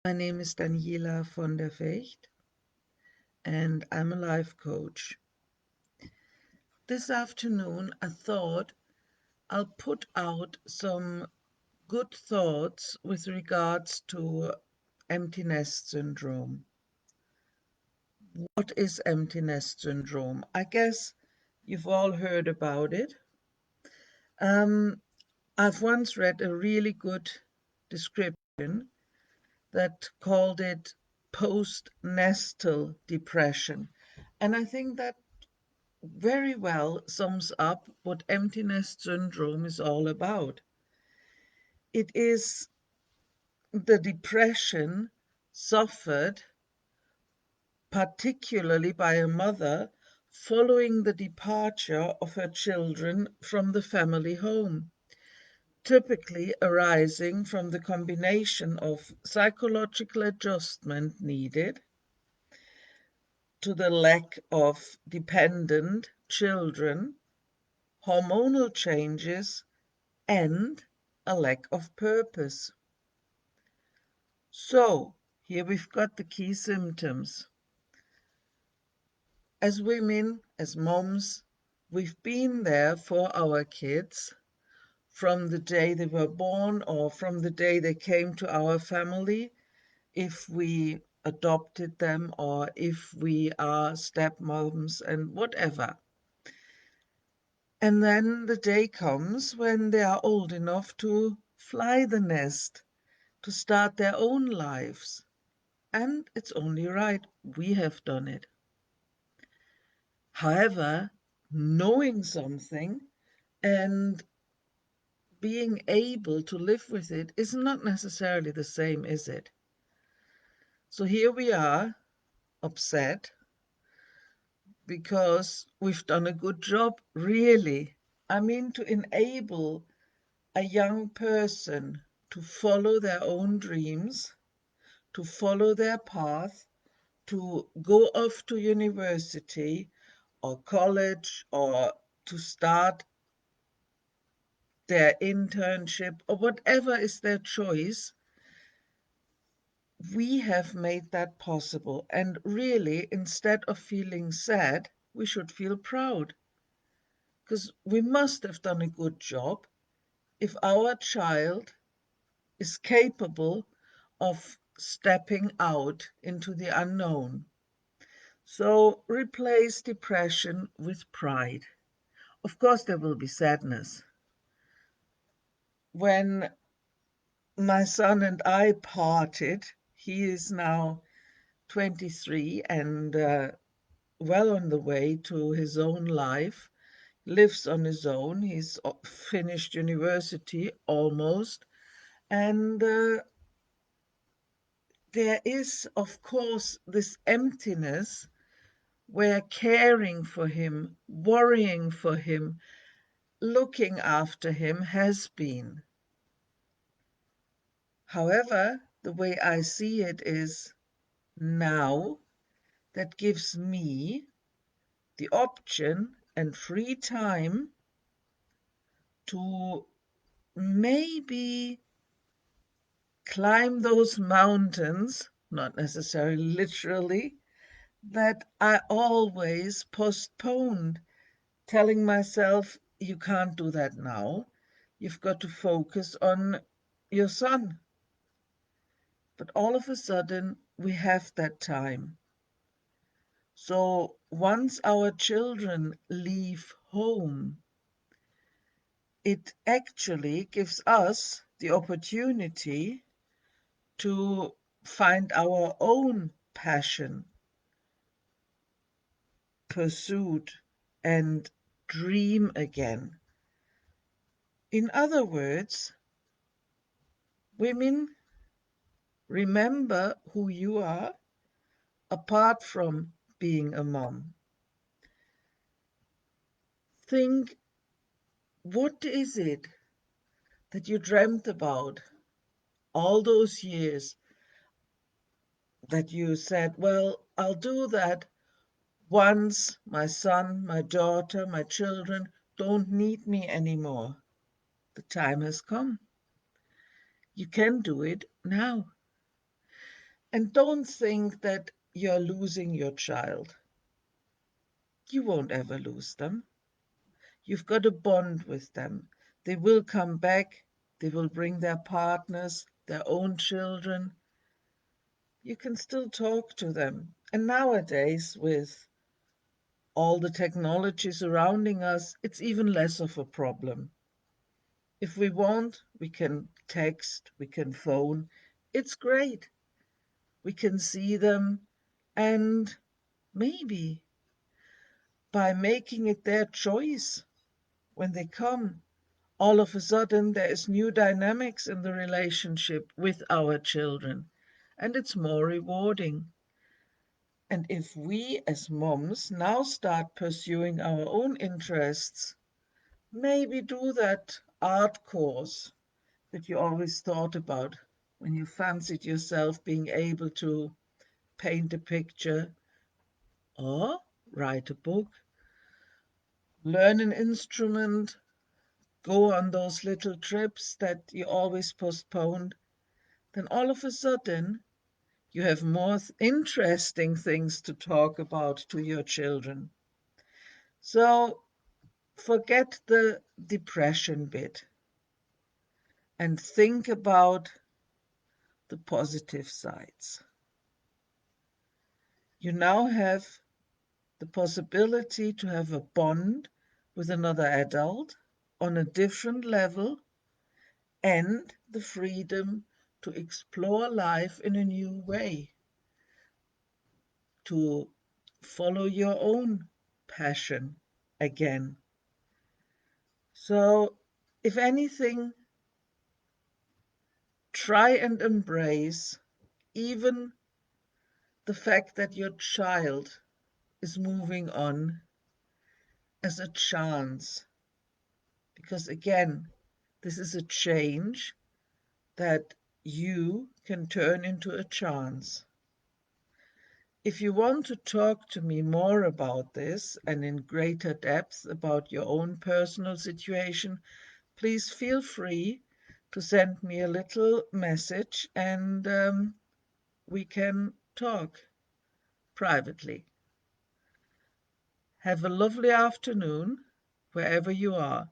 My name is Daniela von der Vecht, and I'm a life coach. This afternoon, I thought I'll put out some good thoughts with regards to emptiness syndrome. What is emptiness syndrome? I guess you've all heard about it. Um, I've once read a really good description that called it postnatal depression. And I think that very well sums up what emptiness syndrome is all about. It is the depression suffered particularly by a mother following the departure of her children from the family home, typically arising from the combination of psychological adjustment needed to the lack of dependent children, hormonal changes, and a lack of purpose. So, here we've got the key symptoms. As women, as moms, we've been there for our kids from the day they were born or from the day they came to our family, if we adopted them or if we are stepmoms and whatever. And then the day comes when they are old enough to fly the nest, to start their own lives. And it's only right we have done it. However, knowing something and being able to live with it is not necessarily the same, is it? So here we are, upset because we've done a good job, really. I mean, to enable a young person to follow their own dreams, to follow their path, to go off to university or college or to start their internship or whatever is their choice, we have made that possible. And really, instead of feeling sad, we should feel proud because we must have done a good job if our child is capable of stepping out into the unknown. So replace depression with pride. Of course, there will be sadness. When my son and I parted, he is now 23 and well on the way to his own life, lives on his own. He's finished university almost. And there is, of course, this emptiness where caring for him, worrying for him, looking after him has been. However, the way I see it is now that gives me the option and free time to maybe climb those mountains, not necessarily literally, that I always postponed, telling myself, you can't do that now. You've got to focus on your son. But all of a sudden, we have that time. So once our children leave home, it actually gives us the opportunity to find our own passion, pursuit, and dream again. In other words, women, remember who you are apart from being a mom. Think, what is it that you dreamt about all those years that you said, well, I'll do that once my son, my daughter, my children don't need me anymore. The time has come. You can do it now. And don't think that you're losing your child. You won't ever lose them. You've got a bond with them. They will come back. They will bring their partners, their own children. You can still talk to them. And nowadays, with all the technology surrounding us, it's even less of a problem. If we want, we can text, we can phone. It's great. We can see them. And maybe by making it their choice when they come, all of a sudden there is new dynamics in the relationship with our children, and it's more rewarding. And if we as moms now start pursuing our own interests, maybe do that art course that you always thought about when you fancied yourself being able to paint a picture or write a book, learn an instrument, go on those little trips that you always postponed, then all of a sudden you have more interesting things to talk about to your children. So forget the depression bit and think about the positive sides. You now have the possibility to have a bond with another adult on a different level and the freedom to explore life in a new way, to follow your own passion again. So, if anything, try and embrace even the fact that your child is moving on as a chance. Because again, this is a change that you can turn into a chance. If you want to talk to me more about this and in greater depth about your own personal situation, please feel free to send me a little message and we can talk privately. Have a lovely afternoon wherever you are.